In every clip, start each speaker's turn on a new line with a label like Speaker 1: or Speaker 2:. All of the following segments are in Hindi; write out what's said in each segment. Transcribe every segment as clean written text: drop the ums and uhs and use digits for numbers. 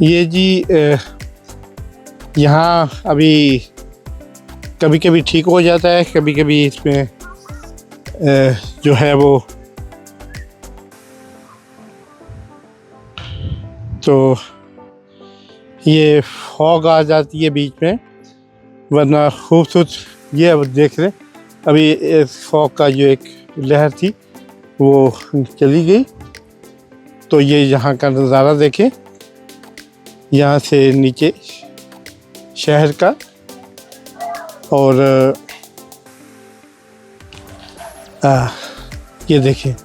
Speaker 1: ये जी यहाँ अभी कभी कभी ठीक हो जाता है, कभी कभी इसमें जो है वो तो ये फॉग आ जाती है बीच में, वरना खूबसूरत ये अब देख रहे अभी इस फॉग का जो एक लहर थी वो चली गई। तो ये यहाँ का नज़ारा देखें, यहाँ से नीचे शहर का, और ये देखें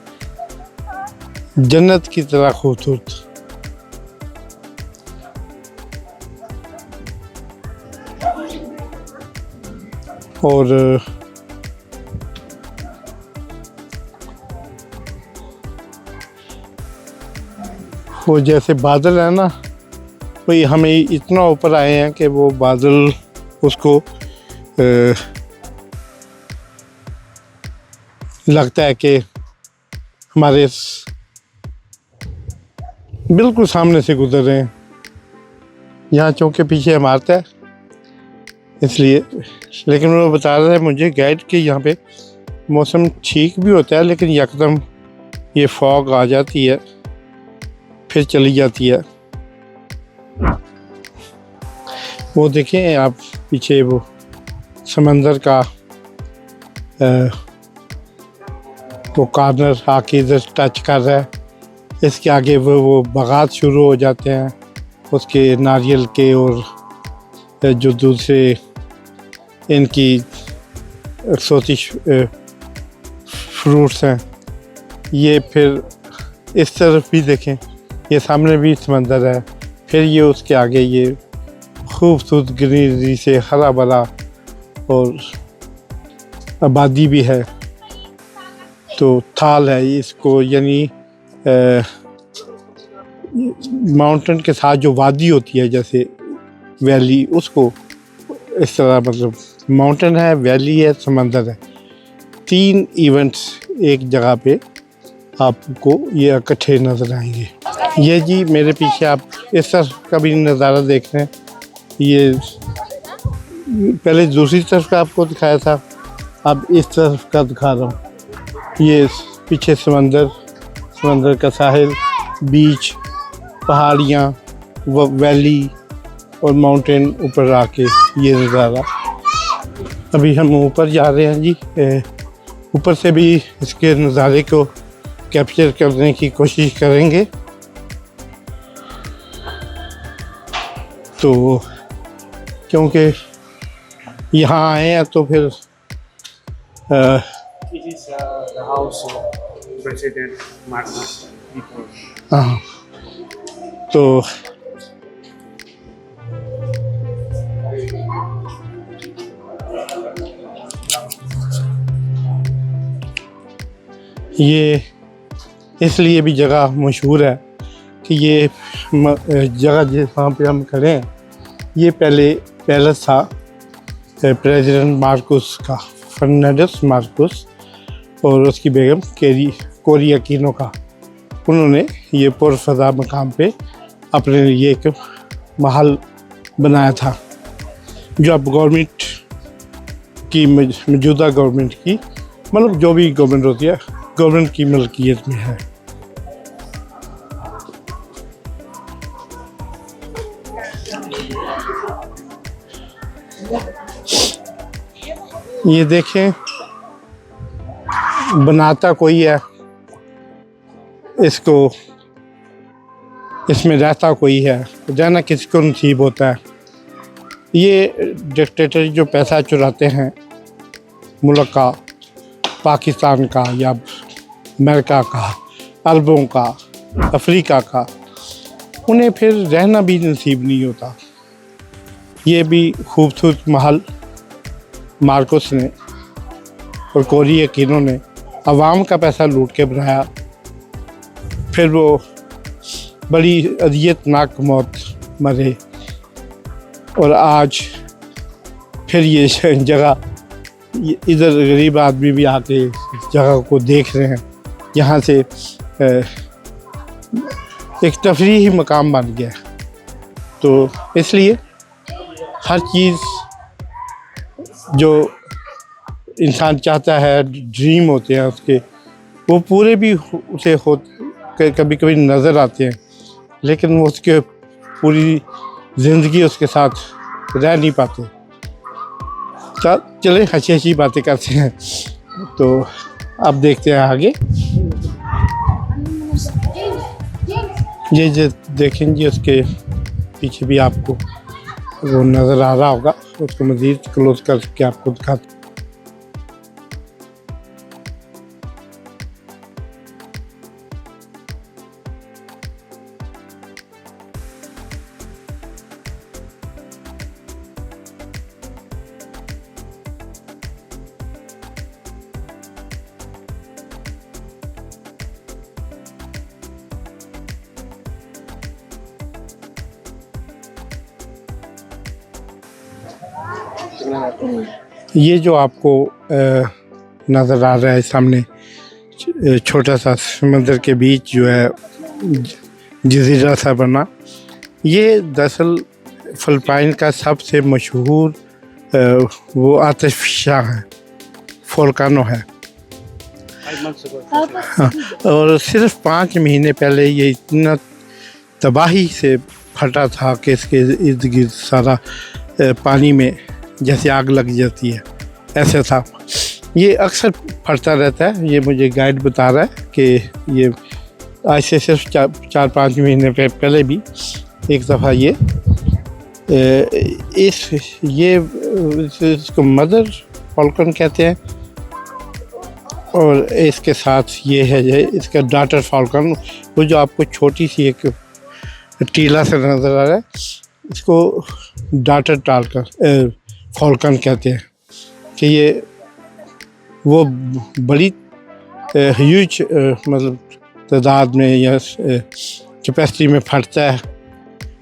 Speaker 1: जन्नत की तरह खूबसूरत। और वो जैसे बादल है ना, वही हमें इतना ऊपर आए हैं कि वो बादल उसको लगता है कि हमारे बिल्कुल सामने से गुजर रहे हैं। यहाँ चूँकि पीछे इमारत है इसलिए, लेकिन वो बता रहा है मुझे गाइड कि यहाँ पे मौसम ठीक भी होता है, लेकिन यकदम ये फॉग आ जाती है फिर चली जाती है। वो देखें आप पीछे वो समंदर का वो कॉर्नर आके इधर टच कर रहा है। इसके आगे वो बागात शुरू हो जाते हैं उसके नारियल के और जो दूसरे इनकी एक्सोटिक फ्रूट्स हैं। ये फिर इस तरफ भी देखें, ये सामने भी समंदर है, फिर ये उसके आगे ये खूबसूरत ग्रीनरी से हरा भरा और आबादी भी है। तो थाल है इसको, यानी माउंटेन के साथ जो वादी होती है जैसे वैली, उसको इस तरह मतलब माउंटेन है, वैली है, समंदर है, तीन इवेंट्स एक जगह पे आपको ये इकट्ठे नज़र आएंगे। ये जी मेरे पीछे आप इस तरफ का भी नज़ारा देख रहे हैं। ये पहले दूसरी तरफ का आपको दिखाया था, अब इस तरफ का दिखा रहा हूँ। ये पीछे समंदर का साहिल, बीच, पहाड़ियाँ, वैली और माउंटेन ऊपर आके ये नज़ारा। अभी हम ऊपर जा रहे हैं जी, ऊपर से भी इसके नज़ारे को कैप्चर करने की कोशिश करेंगे। तो क्योंकि यहाँ आए हैं तो फिर
Speaker 2: It is the house of President Marcos before.
Speaker 1: हाँ, तो ये इसलिए भी जगह मशहूर है कि ये जगह जहाँ पे हम खड़े हैं ये पहले पैलेस था प्रेसिडेंट मार्कोस का, फर्नांडिस मार्कोस और उसकी बेगम कोरी अकीनो का। उन्होंने ये पुरफ़ज़ा मकाम पे अपने लिए एक महल बनाया था, जो अब गवर्नमेंट की मौजूदा गवर्नमेंट की, मतलब जो भी गवर्नमेंट होती है, गवर्नमेंट की मलकियत में है। ये देखें बनाता कोई है इसको, इसमें रहता कोई है, रहना किसी को नसीब होता है। ये डिक्टेटर जो पैसा चुराते हैं मुल्क का, पाकिस्तान का या अमेरिका का, अरबों का, अफ्रीका का, उन्हें फिर रहना भी नसीब नहीं होता। ये भी खूबसूरत महल मार्कोस ने और कोरी अकीनो ने अवाम का पैसा लूट के बनाया, फिर वो बड़ी अज़ियतनाक मौत मरे और आज फिर ये जगह, इधर गरीब आदमी भी आके इस जगह को देख रहे हैं। यहाँ से एक तफरीही मकाम बन गया। तो इसलिए हर चीज़ जो इंसान चाहता है, ड्रीम होते हैं उसके, वो पूरे भी उसे कभी कभी नज़र आते हैं, लेकिन वो उसके पूरी ज़िंदगी उसके साथ रह नहीं पाते। चले अच्छी अच्छी बातें करते हैं। तो अब देखते हैं आगे। ये जो देखेंगे उसके पीछे भी आपको वो नज़र आ रहा होगा, उसको मज़ीद क्लोज करके आपको दिखाते। ये जो आपको नज़र आ रहा है सामने, छोटा सा समंदर के बीच जो है जजीरा सा बना, ये दरअसल फ़िलिपाइन का सबसे मशहूर वो आतिशफ़शां है, वोल्केनो है। हाँ, और सिर्फ 5 महीने पहले ये इतना तबाही से फटा था कि इसके इर्द गिर्द सारा पानी में जैसे आग लग जाती है, ऐसा था। ये अक्सर फटता रहता है। ये मुझे गाइड बता रहा है कि ये आज से सिर्फ 4-5 महीने पहले भी एक दफ़ा इसको मदर फॉल्कन कहते हैं, और इसके साथ ये है इसका डॉटर फॉल्कन, वो जो आपको छोटी सी एक टीला से नज़र आ रहा है, इसको डॉटर फॉल्कन कहते हैं। कि ये वो बड़ी ह्यूज मतलब तादाद में या कैपेसिटी में फटता है,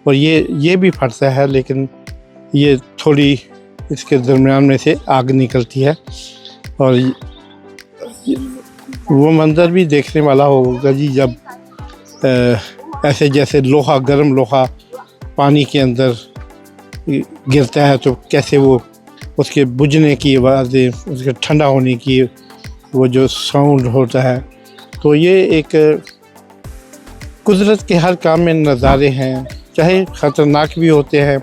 Speaker 1: और ये भी फटता है, लेकिन ये थोड़ी इसके दरमियान में से आग निकलती है। और वो मंज़र भी देखने वाला होगा जी, जब ऐसे जैसे लोहा, गर्म लोहा पानी के अंदर गिरता है तो कैसे वो उसके बुझने की आवाज़ें, उसके ठंडा होने की वो जो साउंड होता है। तो ये एक कुदरत के हर काम में नज़ारे हैं, चाहे ख़तरनाक भी होते हैं,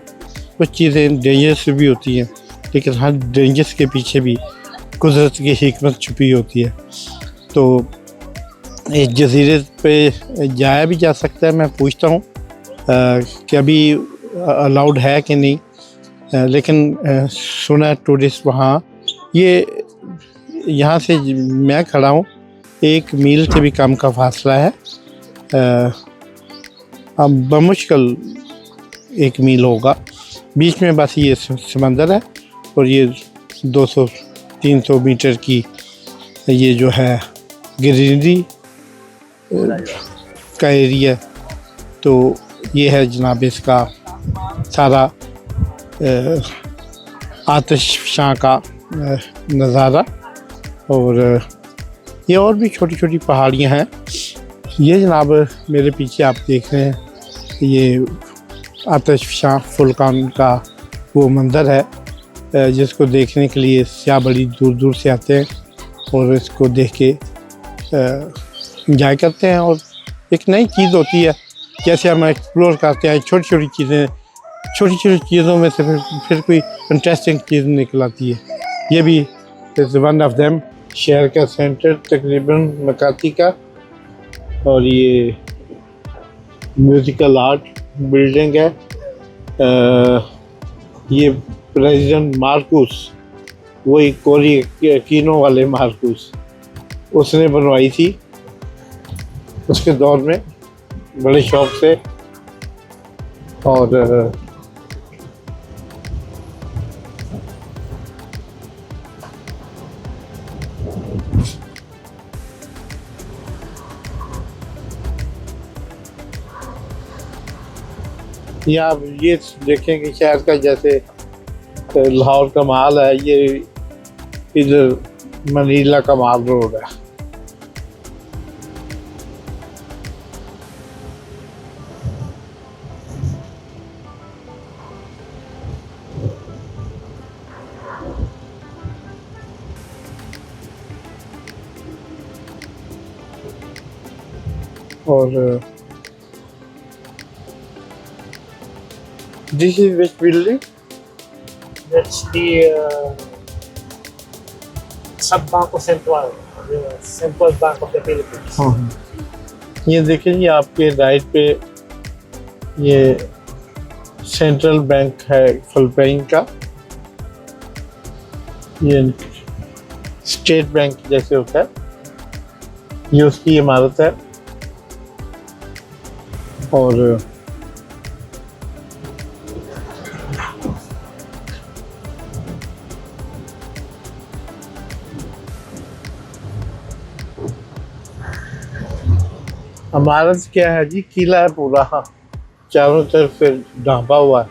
Speaker 1: कुछ चीज़ें डेंजरस भी होती हैं, लेकिन हर डेंजरस के पीछे भी कुदरत की हिकमत छुपी होती है। तो इस जजीरे पे जाया भी जा सकता है। मैं पूछता हूँ कि अभी अलाउड है कि नहीं, लेकिन सुना है टूरिस्ट वहाँ, ये यहाँ से मैं खड़ा हूँ 1 मील से भी कम का फासला है, अब बमुश्किल 1 मील होगा। बीच में बस ये समंदर है, और ये 200-300 मीटर की ये जो है ग्रीनरी का एरिया। तो ये है जनाब इसका सारा आतिशफ़शां का नज़ारा। और ये और भी छोटी छोटी पहाड़ियाँ हैं। ये जनाब मेरे पीछे आप देख रहे हैं, ये आतिशफ़शां वोल्केनो का वो मंदिर है जिसको देखने के लिए सयाह बड़ी दूर दूर से आते हैं और इसको देख के इंजॉय करते हैं। और एक नई चीज़ होती है, जैसे हम एक्सप्लोर करते हैं छोटी छोटी चीज़ें, छोटी छोटी चीज़ों में से फिर कोई इंटरेस्टिंग चीज़ निकल आती है। ये भी इज़ वन ऑफ देम। शहर का सेंटर तकरीबन मकाती का, और ये म्यूजिकल आर्ट बिल्डिंग है। ये प्रेसिडेंट मार्कुस, वही कोरी कीनो वाले मार्कुस, उसने बनवाई थी उसके दौर में बड़े शौक से। और ये आप ये देखें कि शहर का जैसे लाहौर का माल है, ये इधर मनीला का माल रोड है। और this is which building?
Speaker 2: That's the Sub-Banco Central, the Central Bank of the Philippines.
Speaker 1: हाँ, ये देखिए ये आपके राइट पे ये सेंट्रल बैंक है फिलिपाइन का। ये स्टेट बैंक जैसे होता है, ये उसकी इमारत है। और इमारत क्या है जी, किला है पूरा, हाँ, चारों तरफ फिर ढांपा हुआ है।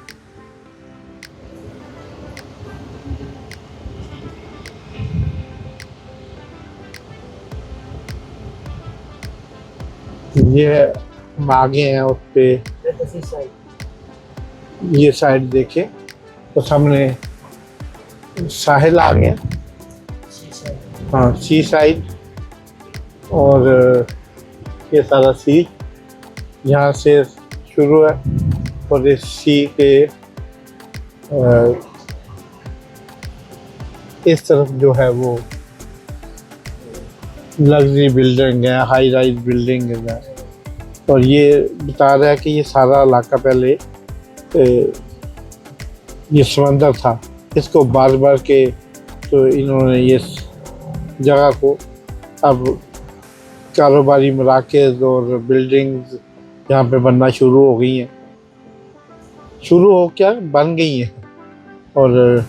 Speaker 1: ये हम आगे हैं उस पे,
Speaker 2: That's the seaside.
Speaker 1: ये साइड देखे तो सामने साहिल आ गया।
Speaker 2: Seaside.
Speaker 1: हाँ, सी साइड। और ये सारा सी यहाँ से शुरू है और इस सी के इस तरफ जो है वो लग्जरी बिल्डिंग है, हाई राइज बिल्डिंग है। और ये बता रहा है कि ये सारा इलाका पहले ये समंदर था, इसको बार बार के तो इन्होंने ये जगह को अब कारोबारी मराकज़ और बिल्डिंग्स यहाँ पे बनना शुरू हो गई हैं, शुरू हो क्या बन गई हैं। और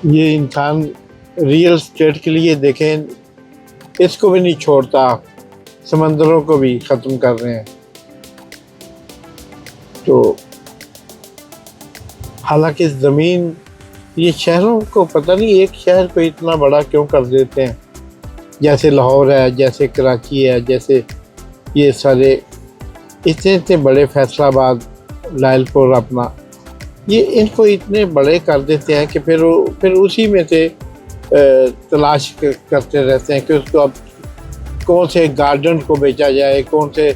Speaker 1: ये इंसान रियल स्टेट के लिए देखें, इसको भी नहीं छोड़ता, समंदरों को भी ख़त्म कर रहे हैं। तो हालांकि ज़मीन, ये शहरों को पता नहीं एक शहर को इतना बड़ा क्यों कर देते हैं, जैसे लाहौर है, जैसे कराची है, जैसे ये सारे इतने इतने बड़े, फैसलाबाद, लायलपुर अपना, ये इनको इतने बड़े कर देते हैं कि फिर उसी में से तलाश करते रहते हैं कि उसको अब कौन से गार्डन को बेचा जाए, कौन से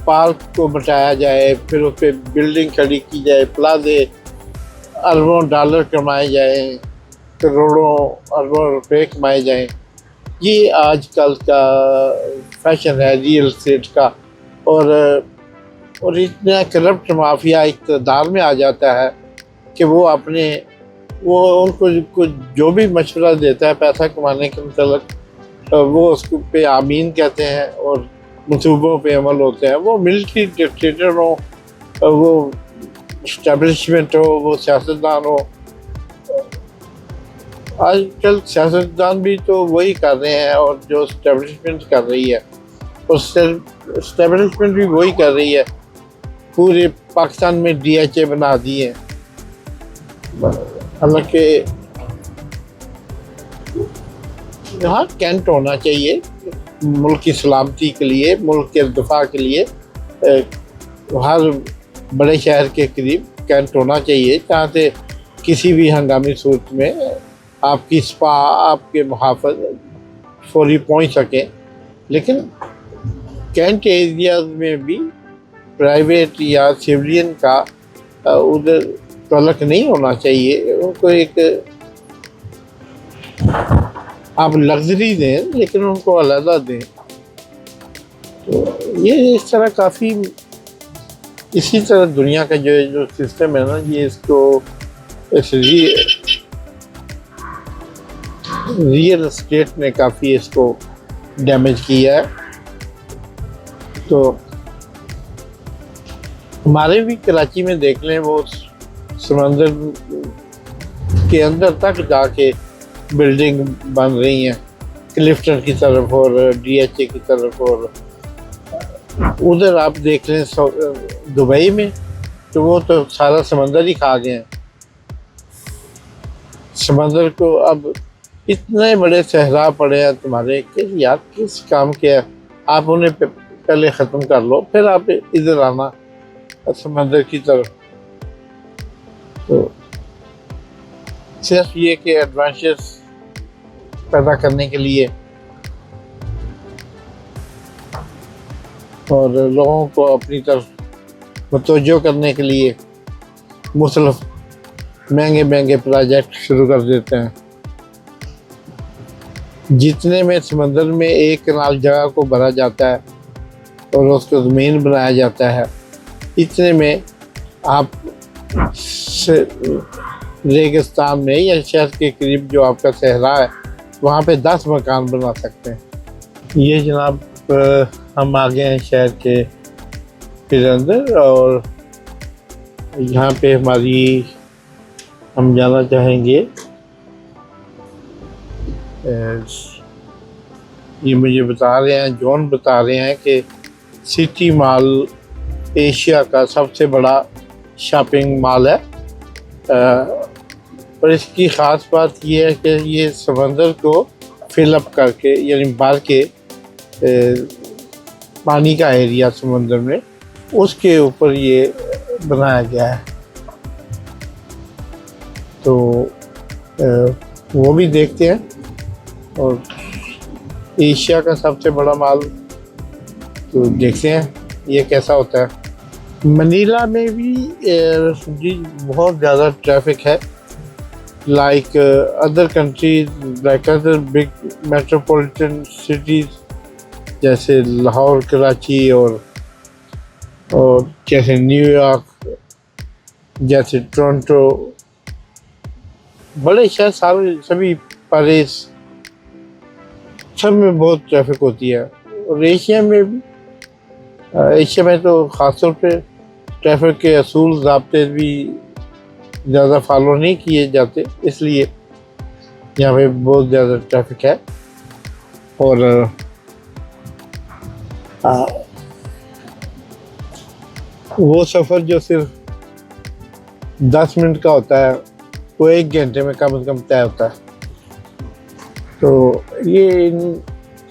Speaker 1: पार्क को बचाया जाए, फिर उस पर बिल्डिंग खड़ी की जाए, प्लाजे, अरबों डॉलर कमाए जाए, करोड़ों अरबों रुपए कमाए जाएं। ये आजकल का फैशन है रियल एस्टेट का। और इतना करप्ट माफिया इक़्तिदार में आ जाता है कि वो उनको जो भी मशवरा देता है पैसा कमाने के मतलब, वो उसको पे आमीन कहते हैं और मंसूबों पे अमल होते हैं। वो मिलिट्री डिक्टेटर हो, वो इस्टेब्लिशमेंट हो, वो सियासतदान हो। आजकल सियासतदान भी तो वही कर रहे हैं और जो इस्टेब्लिशमेंट कर रही है, और इस्टेब्लिशमेंट भी वही कर रही है। पूरे पाकिस्तान में DHA बना दिए, हालांकि यहाँ कैंट होना चाहिए मुल्क की सलामती के लिए, मुल्क के दफा के लिए। हर बड़े शहर के करीब कैंट होना चाहिए जहाँ से किसी भी हंगामी सूरत में आपकी स्पा, आपके मुहाफ़िज़ फौरी पहुँच सकें। लेकिन कैंट एरियाज में भी प्राइवेट या सिविलियन का उधर तलक नहीं होना चाहिए। उनको एक आप लग्जरी दें लेकिन उनको अलहदा दें। तो ये इस तरह काफ़ी, इसी तरह दुनिया का जो सिस्टम है ना, ये इसको इस रियल एस्टेट ने काफ़ी इसको डैमेज किया है। तो हमारे भी कराची में देख लें, वो समंदर के अंदर तक जाके बिल्डिंग बन रही हैं, क्लिफ्टन की तरफ और DHA की तरफ, और उधर आप देख लें दुबई में, तो वो तो सारा समंदर ही खा गए हैं। समंदर को अब इतने बड़े सहरा पड़े हैं तुम्हारे कि यार किस काम के है, आप उन्हें पहले ख़त्म कर लो, फिर आप इधर आना समंदर की तरफ। तो सिर्फ ये कि एडवेंचर्स पैदा करने के लिए और लोगों को अपनी तरफ मुतवज्जो करने के लिए मुख्तलिफ महंगे महंगे प्रोजेक्ट शुरू कर देते हैं। जितने में समंदर में एक कनाल जगह को भरा जाता है और उसको ज़मीन बनाया जाता है, इतने में आप रेगिस्तान में या शहर के करीब जो आपका सहरा है, वहाँ पे 10 मकान बना सकते हैं। ये जनाब हम आ गए हैं शहर के फिर अंदर, और यहाँ पे हम जाना चाहेंगे। ये मुझे बता रहे हैं, जॉन बता रहे हैं कि सिटी मॉल एशिया का सबसे बड़ा शॉपिंग मॉल है, और इसकी ख़ास बात ये है कि ये समंदर को फिलअप करके, यानी भर के पानी का एरिया समंदर में, उसके ऊपर ये बनाया गया है। तो वो भी देखते हैं। और एशिया का सबसे बड़ा मॉल तो देखते हैं ये कैसा होता है। मनीला में भी जी बहुत ज़्यादा ट्रैफिक है, like other countries, like other big metropolitan cities जैसे लाहौर, कराची और जैसे न्यूयॉर्क, जैसे टोरंटो, बड़े शहर सारे सभी, पेरिस, सब में बहुत ट्रैफिक होती है। और एशिया में भी, एशिया में तो ख़ासतौर पे ट्रैफिक के असूल ज़ाब्ते भी ज़्यादा फॉलो नहीं किए जाते, इसलिए यहाँ पे बहुत ज़्यादा ट्रैफिक है। और वो सफ़र जो सिर्फ 10 मिनट का होता है, वो 1 घंटे में कम से कम तय होता है। तो ये इन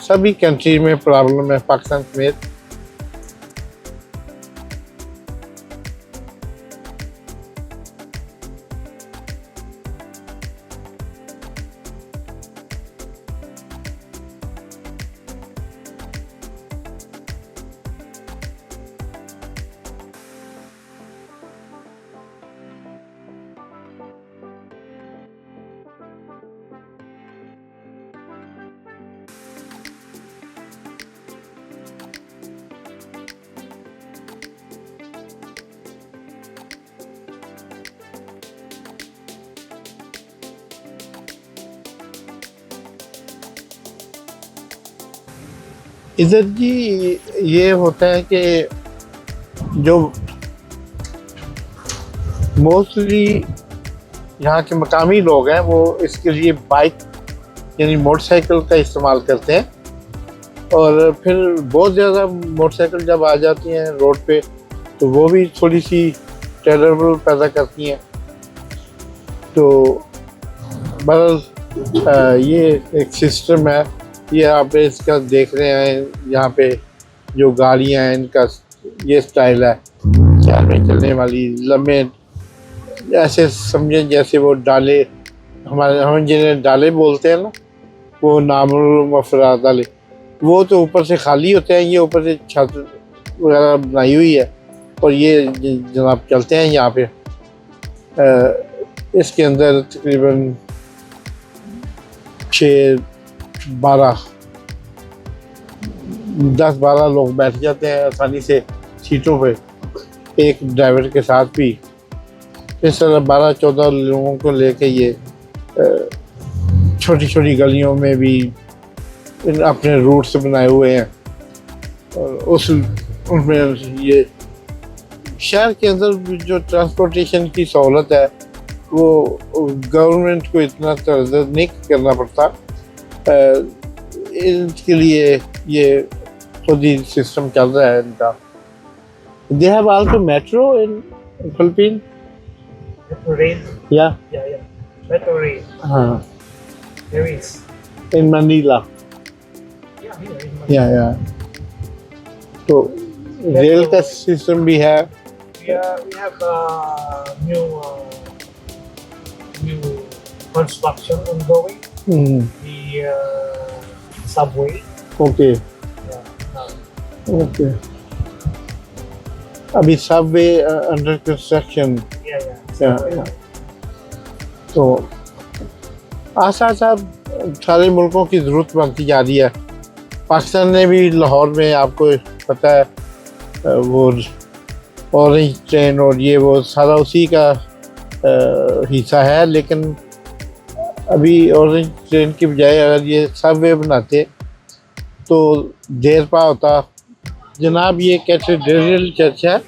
Speaker 1: सभी कंट्री में प्रॉब्लम है, पाकिस्तान समेत। इधर जी ये होता है कि जो मोस्टली यहाँ के मकामी लोग हैं, वो इसके लिए बाइक यानी मोटरसाइकिल का इस्तेमाल करते हैं। और फिर बहुत ज़्यादा मोटरसाइकिल जब आ जाती हैं रोड पे, तो वो भी थोड़ी सी ट्रबल पैदा करती हैं। तो बहरहाल ये एक सिस्टम है, ये आप इसका देख रहे हैं। यहाँ पे जो गाड़ियाँ हैं, इनका ये स्टाइल है, शहर में चलने वाली लम्बे, ऐसे समझें जैसे वो डाले, हम जिन्हें डाले बोलते हैं ना, वो नामुल मफरा डाले, वो तो ऊपर से खाली होते हैं, ये ऊपर से छत वगैरह बनाई हुई है। और ये जनाब चलते हैं यहाँ पे, इसके अंदर तकरीबन 6-12 10-12 लोग बैठ जाते हैं आसानी से सीटों पे, एक ड्राइवर के साथ भी। इस तरह 12-14 लोगों को लेके ये छोटी छोटी गलियों में भी अपने रूट्स बनाए हुए हैं, और उनमें ये शहर के अंदर जो ट्रांसपोर्टेशन की सहूलत है वो गवर्नमेंट को इतना तर्जह नहीं करना पड़ता। इसके लिए ये खुद ही सिस्टम चल रहा है इनका। They have also metro in Philippine.
Speaker 2: Metro rail.
Speaker 1: या
Speaker 2: Yeah. Metro rail.
Speaker 1: हाँ,
Speaker 2: There is.
Speaker 1: In Manila.
Speaker 2: Yeah, here in Manila.
Speaker 1: या तो रेल का सिस्टम भी है।
Speaker 2: We have new construction ongoing. The subway.
Speaker 1: Okay
Speaker 2: Yeah.
Speaker 1: Okay, अभी सबवे अंडर कंस्ट्रक्शन।
Speaker 2: Yeah.
Speaker 1: या तो आसा साहब सारे मुल्कों की ज़रूरत बनती जा रही है। पाकिस्तान ने भी लाहौर में, आपको पता है, वो ऑरेंज ट्रेन और ये वो सारा उसी का हिस्सा है, लेकिन अभी ऑरेंज ट्रेन की बजाय अगर ये सबवे बनाते तो देर पा होता। जनाब ये कैथेड्रल चर्च है,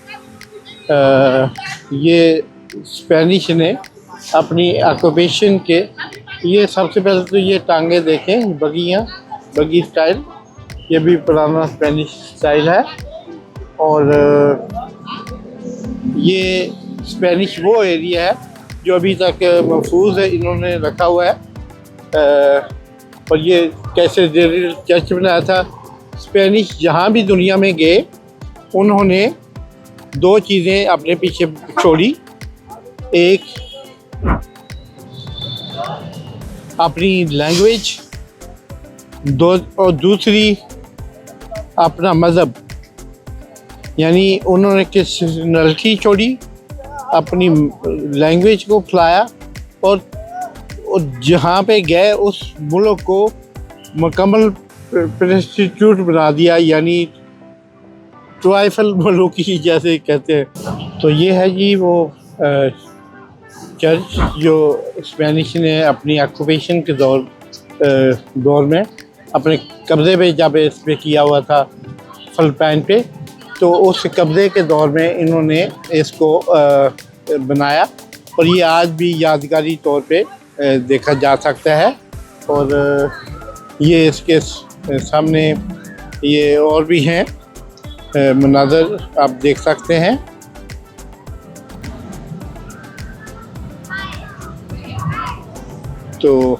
Speaker 1: ये स्पेनिश ने अपनी ऑक्यूपेशन के, ये सबसे पहले तो ये टांगे देखें, बगी स्टाइल, ये भी पुराना स्पेनिश स्टाइल है। और ये स्पेनिश वो एरिया है जो अभी तक महफूज है, इन्होंने रखा हुआ है। और ये कैसे चर्च बनाया था। स्पेनिश जहाँ भी दुनिया में गए उन्होंने दो चीज़ें अपने पीछे छोड़ी, एक अपनी लैंग्वेज, और दूसरी अपना मज़हब। यानी उन्होंने क्रिश्चियनिटी छोड़ी, अपनी लैंग्वेज को फैलाया, और जहाँ पे गए उस मुल्क को मुकम्मल प्रेस्टिट्यूट बना दिया, यानी ट्राइफल मुल्क ही जैसे कहते हैं। तो ये है जी वो चर्च जो स्पेनिश ने अपनी ऑक्यूपेशन के दौर में अपने कब्ज़े पे जब इस पे किया हुआ था फिलिपाइन पे, तो उस कब्ज़े के दौर में इन्होंने इसको बनाया, और ये आज भी यादगारी तौर पे देखा जा सकता है। और ये इसके सामने ये और भी हैं मनाज़र, आप देख सकते हैं। तो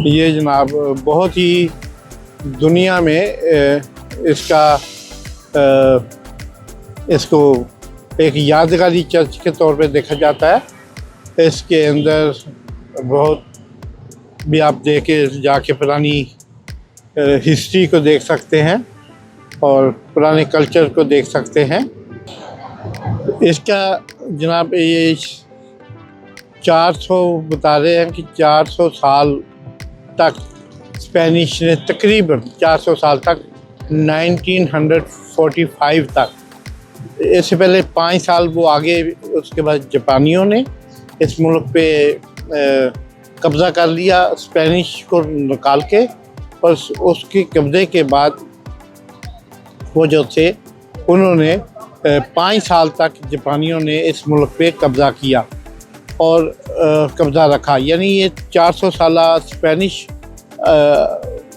Speaker 1: ये जनाब बहुत ही दुनिया में इसको एक यादगारी चर्च के तौर पे देखा जाता है। इसके अंदर बहुत भी आप जाके पुरानी हिस्ट्री को देख सकते हैं और पुराने कल्चर को देख सकते हैं। इसका जनाब ये 400 बता रहे हैं कि 400 साल तक स्पेनिश ने, तकरीबन 400 साल तक, 1945 तक, इससे पहले 5 साल वो आगे, उसके बाद जापानियों ने इस मुल्क पे कब्ज़ा कर लिया स्पेनिश को निकाल के, और उसके कब्ज़े के बाद वो जो थे उन्होंने 5 साल तक जापानियों ने इस मुल्क पे कब्ज़ा किया और कब्ज़ा रखा। यानी ये 400 साल स्पेनिश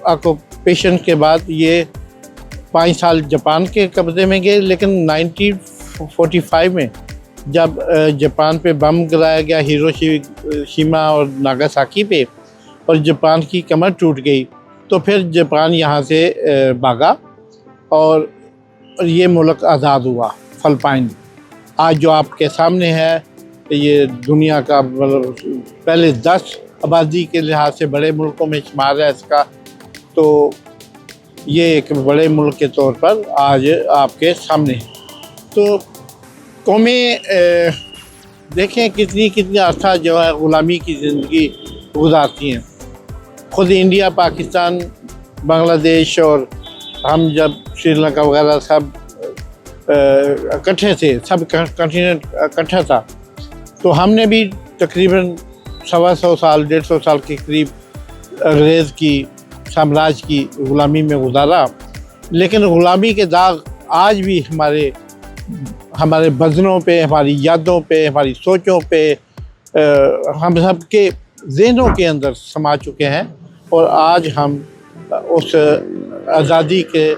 Speaker 1: ऑक्यूपेशन के बाद ये 5 साल जापान के कब्ज़े में गए। लेकिन 1945 में जब जापान पे बम गिराया गया हिरोशिमा और नागासाकी पे, और जापान की कमर टूट गई, तो फिर जापान यहाँ से भागा और ये मुल्क आज़ाद हुआ फिलिपाइन। आज जो आपके सामने है ये दुनिया का मतलब पहले 10 आबादी के लिहाज से बड़े मुल्कों में शुमार है इसका। तो ये एक बड़े मुल्क के तौर पर आज आपके सामने है। तो कौमें देखें कितनी अर्सा जो है ग़ुलामी की ज़िंदगी गुजारती हैं। ख़ुद इंडिया पाकिस्तान बांग्लादेश और हम जब श्रीलंका वगैरह सब इकट्ठे थे, सब कंटिनेंट इकट्ठा था, तो हमने भी तकरीबन 125 साल 150 साल के करीब अंग्रेज़ की साम्राज्य की ग़ुलामी में गुजारा। लेकिन ग़ुलामी के दाग आज भी हमारे बदनों पे, हमारी यादों पे, हमारी सोचों पे, हम सब के ज़हनों के अंदर समा चुके हैं। और आज हम उस आज़ादी के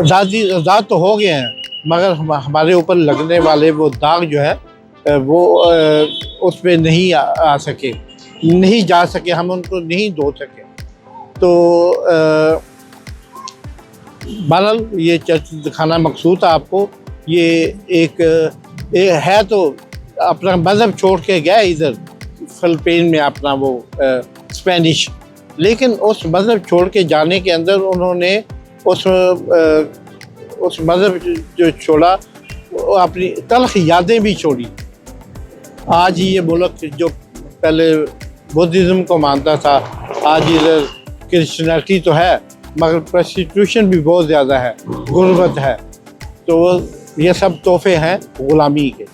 Speaker 1: आज़ाद तो हो गए हैं, मगर हमारे ऊपर लगने वाले वो दाग जो है वो उस पर नहीं आ सके, नहीं जा सके, हम उनको नहीं धो सके। तो बहरहाल ये चर्च दिखाना मकसूद था आपको। ये एक है तो अपना मज़हब छोड़ के गया इधर फ़िलिपीन में अपना वो स्पेनिश, लेकिन उस मज़हब छोड़ के जाने के अंदर उन्होंने उस मज़हब जो छोड़ा वो अपनी तल्ख़ यादें भी छोड़ी। आज ये मुल्क जो पहले बुद्धिज़्म को मानता था, आज इधर क्रिश्चियनिटी तो है मगर प्रोस्टिट्यूशन भी बहुत ज़्यादा है, गुर्बत है। तो ये सब तोहफ़े हैं ग़ुलामी के।